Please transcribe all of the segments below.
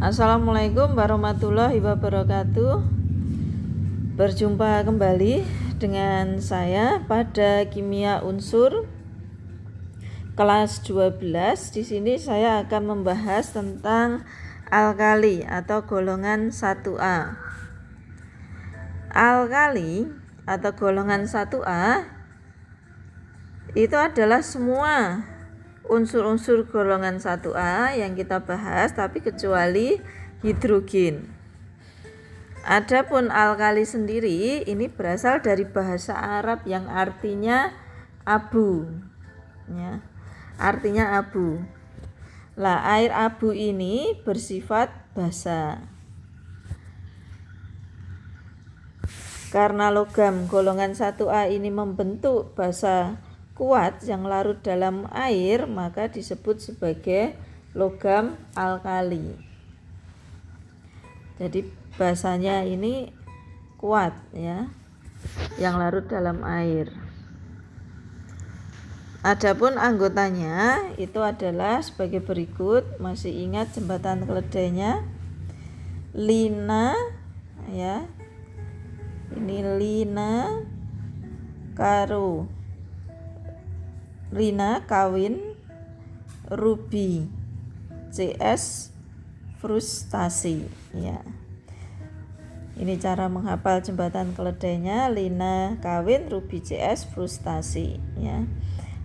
Assalamualaikum warahmatullahi wabarakatuh. Berjumpa kembali dengan saya pada kimia unsur kelas 12. Di sini saya akan membahas tentang alkali atau golongan 1A. Alkali atau golongan 1A itu adalah semua unsur-unsur golongan 1A yang kita bahas, tapi kecuali hidrogen. Adapun alkali sendiri ini berasal dari bahasa Arab yang artinya abu, ya, artinya abu. Lah, air abu ini bersifat basa. Karena logam golongan 1A ini membentuk basa kuat yang larut dalam air, maka disebut sebagai logam alkali. Jadi basanya ini kuat, ya, yang larut dalam air. Adapun anggotanya itu adalah sebagai berikut. Masih ingat jembatan keledainya? Lina, ya. Ini lina karo Rina kawin Ruby CS frustasi, ya. Ini cara menghafal jembatan keledainya. Lina kawin Ruby CS frustasi, ya.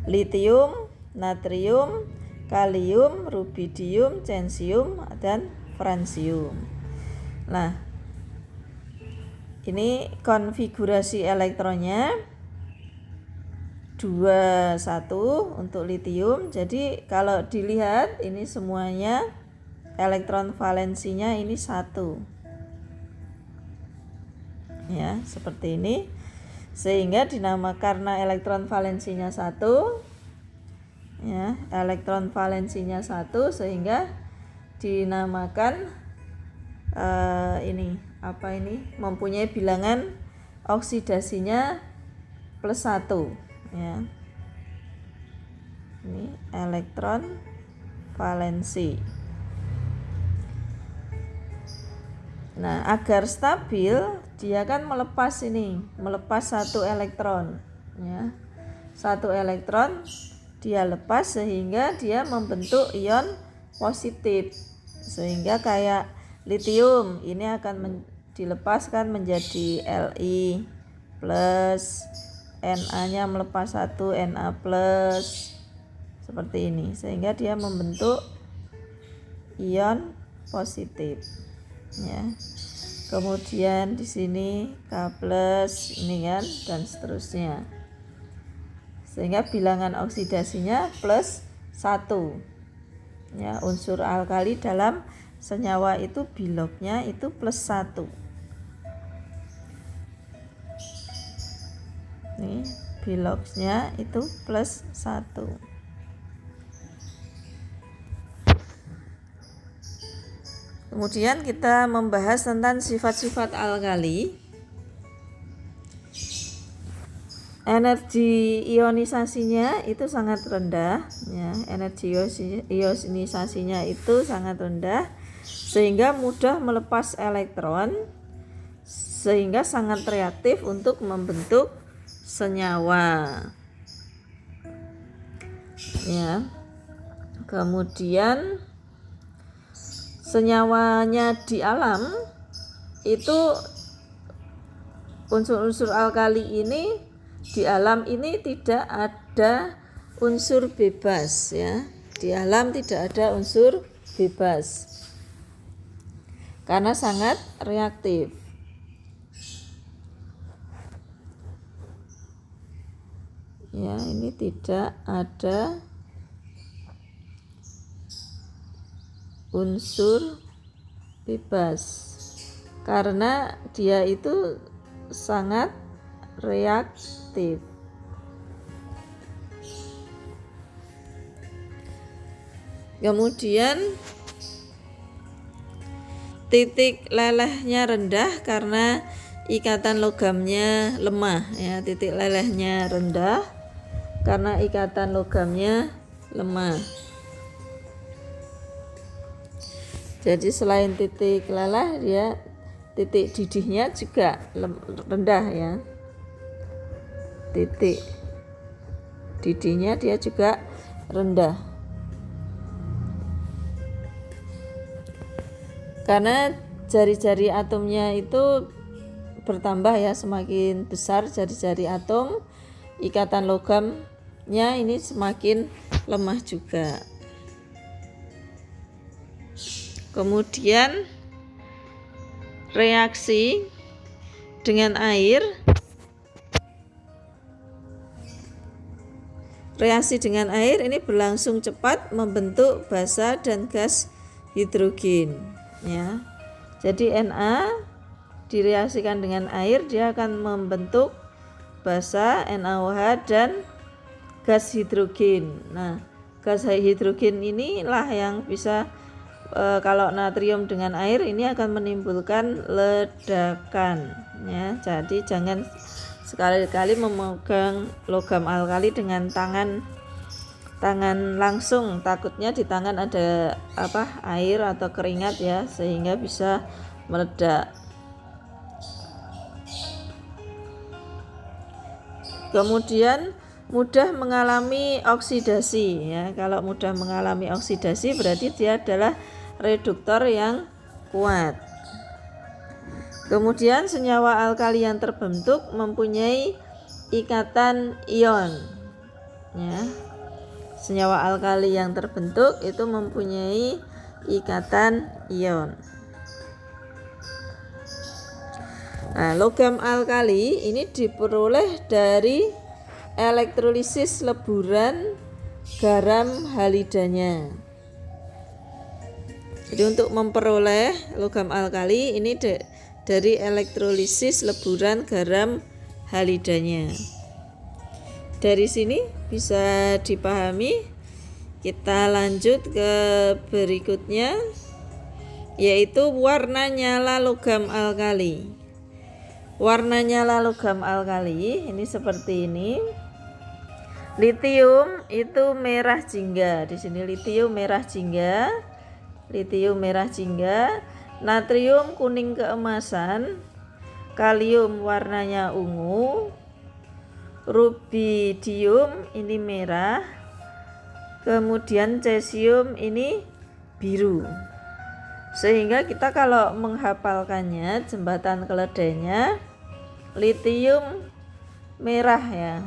Litium, natrium, kalium, rubidium, cesium, dan francium. Nah, ini konfigurasi elektronnya 21 untuk litium. Jadi kalau dilihat ini semuanya elektron valensinya ini 1, ya, seperti ini, sehingga dinamakan karena elektron valensinya 1, ya, elektron valensinya 1, sehingga dinamakan ini apa ini mempunyai bilangan oksidasinya +1, ya. Ini elektron valensi. Nah, agar stabil dia kan melepas satu elektron, ya. Satu elektron dia lepas sehingga dia membentuk ion positif. Sehingga kayak litium ini akan dilepaskan menjadi Li plus, Na-nya melepas 1 Na plus, seperti ini, sehingga dia membentuk ion positif, ya. Kemudian di sini K plus ini kan, dan seterusnya, sehingga bilangan oksidasinya +1, ya. Unsur alkali dalam senyawa itu bilognya itu +1. Nih, bilognya itu +1. Kemudian kita membahas tentang sifat-sifat alkali. Energi ionisasinya itu sangat rendah, ya. Energi ionisasinya itu sangat rendah sehingga mudah melepas elektron, sehingga sangat reaktif untuk membentuk senyawa, ya. Kemudian senyawanya di alam itu, unsur-unsur alkali ini di alam ini tidak ada unsur bebas, ya. Di alam tidak ada unsur bebas karena sangat reaktif. Ya, ini tidak ada unsur bebas karena dia itu sangat reaktif. Kemudian titik lelehnya rendah karena ikatan logamnya lemah, ya. Titik lelehnya rendah karena ikatan logamnya lemah. Jadi selain titik lelah, dia titik didihnya juga rendah ya. Titik didihnya dia juga rendah. Karena jari-jari atomnya itu bertambah ya, semakin besar jari-jari atom, ikatan logamnya ini semakin lemah juga. Kemudian reaksi dengan air. Reaksi dengan air ini berlangsung cepat, membentuk basa dan gas hidrogen ya. Jadi Na direaksikan dengan air, dia akan membentuk basa NaOH dan gas hidrogen. Nah, gas hidrogen inilah yang bisa kalau natrium dengan air ini akan menimbulkan ledakan ya. Jadi jangan sekali-kali memegang logam alkali dengan tangan langsung, takutnya di tangan ada air atau keringat ya, sehingga bisa meledak. Kemudian mudah mengalami oksidasi ya. Kalau mudah mengalami oksidasi berarti dia adalah reduktor yang kuat. Kemudian senyawa alkali yang terbentuk mempunyai ikatan ion ya. Senyawa alkali yang terbentuk itu mempunyai ikatan ion. Nah, logam alkali ini diperoleh dari elektrolisis leburan garam halidanya. Jadi untuk memperoleh logam alkali ini dari elektrolisis leburan garam halidanya. Dari sini bisa dipahami. Kita lanjut ke berikutnya, yaitu warna nyala logam alkali. Warna nyala logam alkali ini seperti ini. Litium itu merah jingga. Di sini litium merah jingga. Litium merah jingga. Natrium kuning keemasan. Kalium warnanya ungu. Rubidium ini merah. Kemudian cesium ini biru. Sehingga kita kalau menghafalkannya, jembatan keledainya litium merah ya.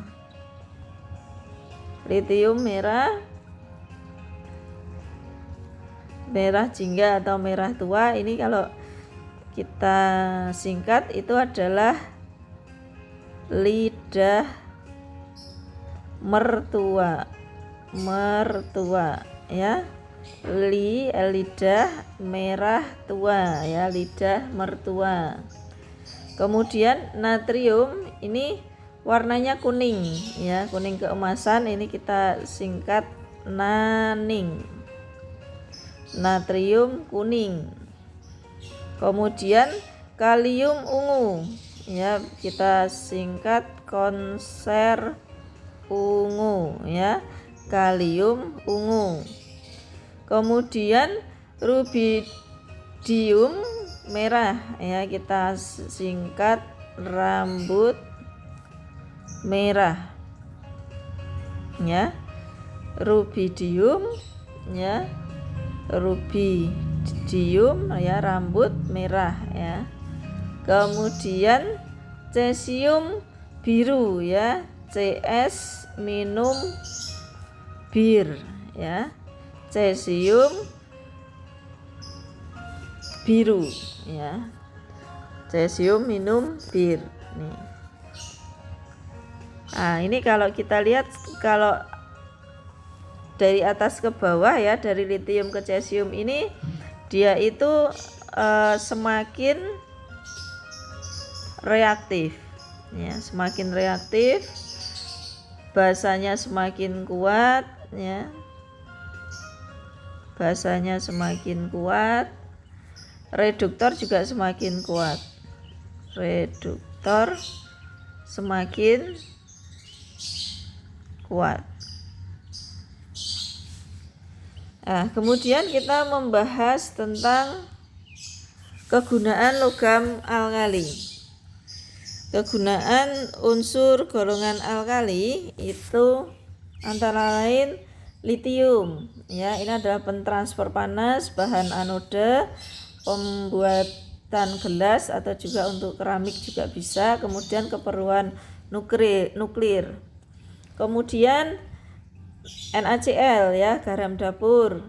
Litium merah jingga atau merah tua, ini kalau kita singkat itu adalah lidah mertua ya. Lidah merah tua ya, lidah mertua. Kemudian natrium ini warnanya kuning ya, kuning keemasan, ini kita singkat naning. Natrium kuning. Kemudian kalium ungu ya, kita singkat konser ungu ya, kalium ungu. Kemudian rubidium merah ya, kita singkat rambut merah ya. Rubidium ya, rubidium ya, rambut merah ya. Kemudian cesium biru ya, CS minum bir ya. Cesium biru ya. Cesium minum bir nih. Nah, ini kalau kita lihat, kalau dari atas ke bawah ya, dari litium ke cesium ini dia itu semakin reaktif ya, semakin reaktif, basanya semakin kuat ya. Basanya semakin kuat, reduktor juga semakin kuat. Reduktor semakin kuat. Kemudian kita membahas tentang kegunaan logam alkali. Kegunaan unsur golongan alkali itu antara lain litium, ya, ini adalah pentransfer panas, bahan anoda, pembuatan gelas atau juga untuk keramik juga bisa, kemudian keperluan nuklir. Kemudian NaCl, ya, garam dapur.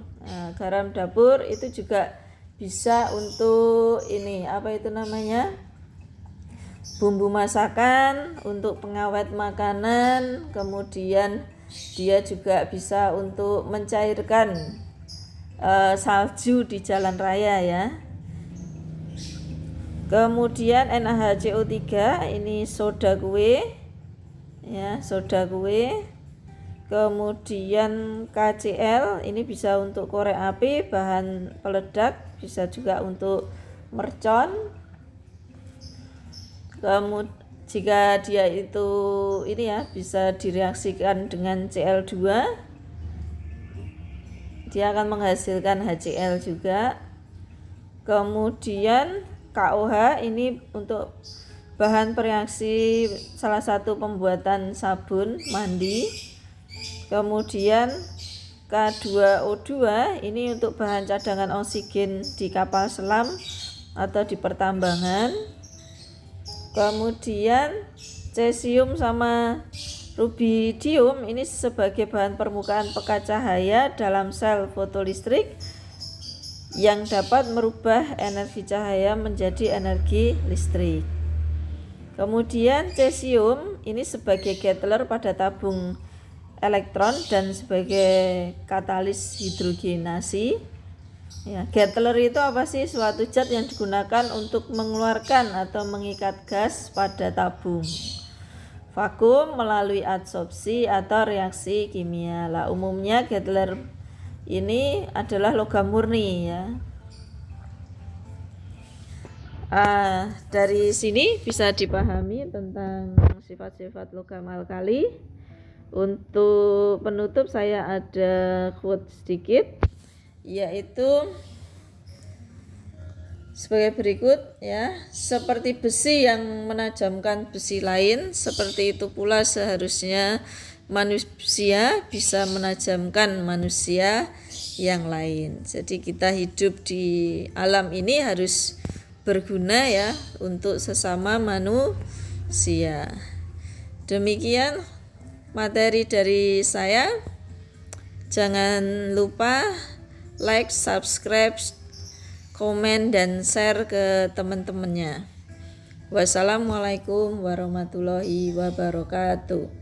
Garam dapur itu juga bisa untuk ini, apa itu namanya? Bumbu masakan, untuk pengawet makanan, kemudian dia juga bisa untuk mencairkan salju di jalan raya, ya. Kemudian NaHCO3 ini soda kue, ya, soda kue. Kemudian KCl ini bisa untuk korek api, bahan peledak, bisa juga untuk mercon. Jika dia itu ini, ya, bisa direaksikan dengan Cl2, dia akan menghasilkan HCl juga. Kemudian KOH ini untuk bahan bereaksi salah satu pembuatan sabun mandi. Kemudian K2O2 ini untuk bahan cadangan oksigen di kapal selam atau di pertambangan. Kemudian cesium sama rubidium ini sebagai bahan permukaan pekat cahaya dalam sel fotolistrik yang dapat merubah energi cahaya menjadi energi listrik. Kemudian cesium ini sebagai Gettler pada tabung elektron dan sebagai katalis hidrogenasi. Ya, Gettler itu apa sih? Suatu zat yang digunakan untuk mengeluarkan atau mengikat gas pada tabung vakum melalui adsorpsi atau reaksi kimia. Lah, umumnya Gettler ini adalah logam murni, ya. Dari sini bisa dipahami tentang sifat-sifat logam alkali. Untuk penutup saya ada quote sedikit, yaitu sebagai berikut, ya. Seperti besi yang menajamkan besi lain, seperti itu pula seharusnya manusia bisa menajamkan manusia yang lain. Jadi kita hidup di alam ini harus berguna, ya, untuk sesama manusia. Demikian materi dari saya. Jangan lupa like, subscribe, komen, dan share ke teman-temannya. Wassalamualaikum warahmatullahi wabarakatuh.